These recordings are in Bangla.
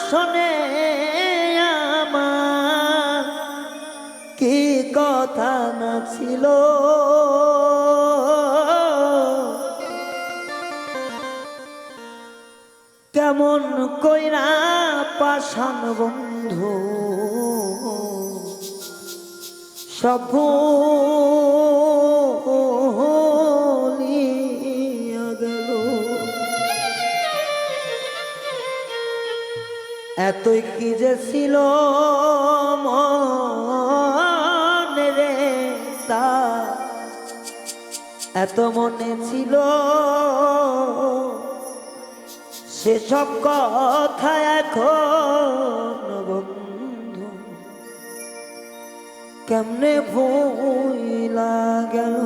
শোনে আমার কি কথা না ছিল কেমন কইরা পাষাণ বন্ধু সব ভুলিয়া গেল এতই কি যে ছিল মনে রে তা এত মনে ছিল সেসব কথা এখন বন্ধু কেমনে ভুইলা গেল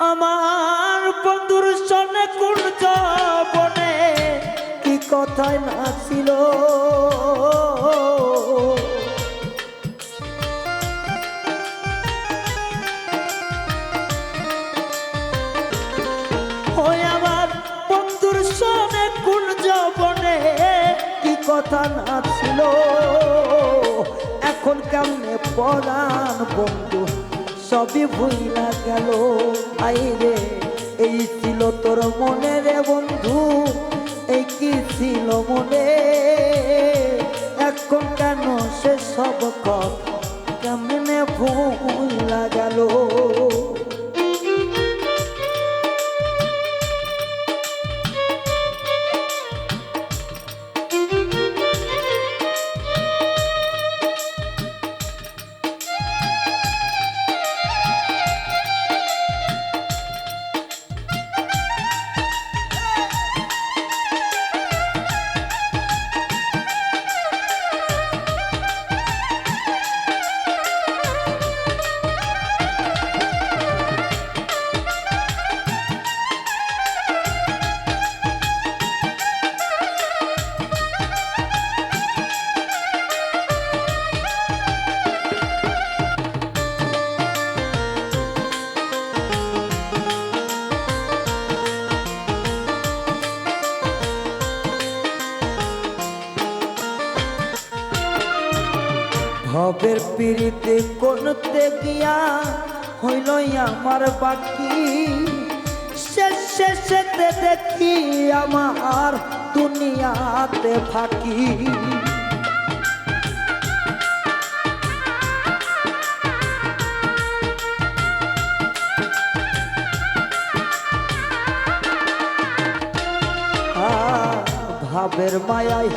আমার বন্ধুর সনে কোন বনে কি কথায় না ছিল কথা না ছিল এখন কেমনে পরাণ বন্ধু সবই ভুইলা গেল আইরে এই ছিল তোর মনে রে বন্ধু এই কি ছিল মনে এখন কেন সে সব কথা কেমনে ভুইলা গেল ভবের পিড়িতে করতে গিয়া হইল আমার বাকি শেষেতে দেখি আমার দুনিয়াতে ফাঁকি ভাবের মায়ায়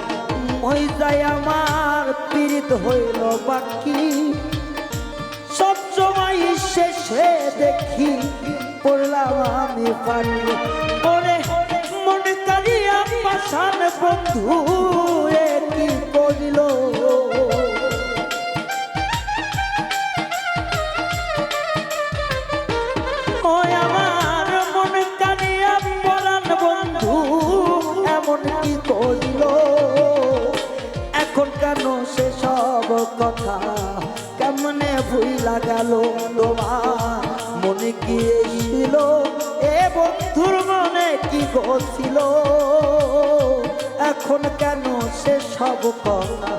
ওই যায় আমার পীড়িত হইল বাকি সব সময় শেষে দেখি পড়লাম আমি পানি ওরে মনে কারিয়া পাষাণ বন্ধু এ কি করিল ওই আমার মনে কারিয়া পরাণ বন্ধু এমন কি করিল এখন কেন সে সব কথা কেমনে ভুইলা গেল তোমার মনে কি ছিল এ বন্ধুর মনে কি গছিল এখন কেন সে সব কথা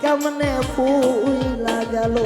কেমনে ভুইলা গেল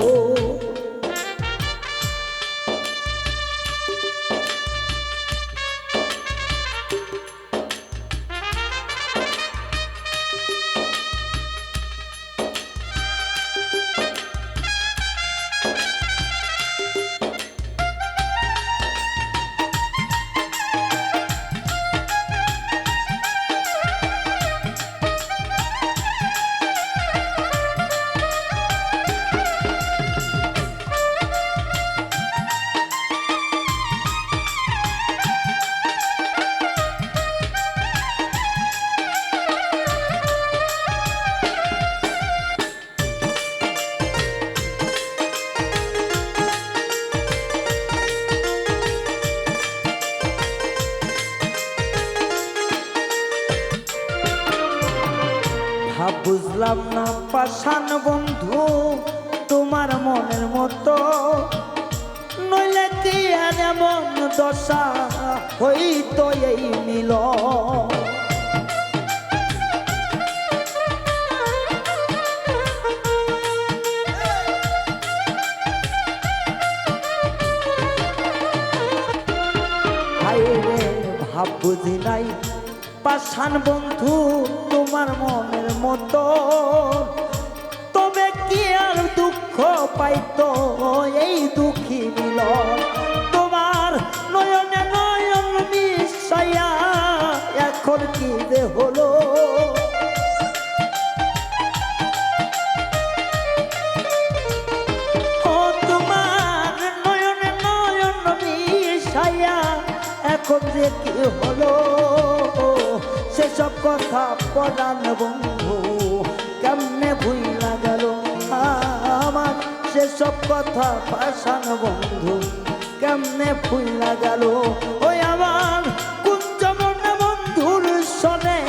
বুঝলাম না পাষাণ বন্ধু তোমার মনের মতো নইলে কি আর এমন দশা হইতো এই মিলন। হায়রে ভাব বুঝি নাই পাষাণ বন্ধু তোমার মনের মতো, তবে কি আর দুঃখ পাইতো এই দুঃখী মিলন। তোমার নয়নে নয়ন মিশাইয়া এখন কি যে হলো, ও তোমার নয়নে নয়ন মিশাইয়া এখন যে কি হলো। সেসব কথা পরাণ বন্ধু কেমনে ভুইলা গেল আমার, সেসব কথা পাষাণ বন্ধু কেমনে ভুইলা গেল। ওই আমার কুঞ্জবন বন্ধুর সনে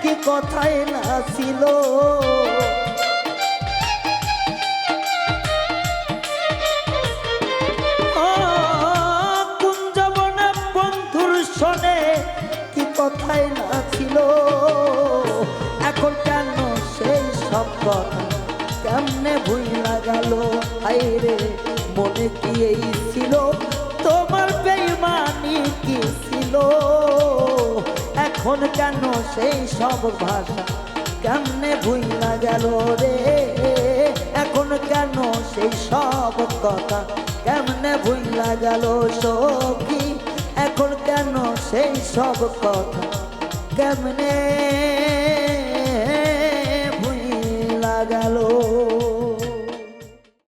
কি কথাই না ছিল, কুঞ্জবন বন্ধুর সনে কি কথাই না ছিল। এখন কেন সেই সব কথা কেমনে ভুইলা গেল। হায়রে মনে কি এই ছিল, তোমার বেঈমানি কি ছিল। এখন কেন সেই সব ভাষা কেমনে ভুইলা গেল রে। এখন কেন সেই সব কথা কেমনে ভুইলা গেল সখী। এখন কেন সেই সব কথা কেমনে ভুইলা গেল।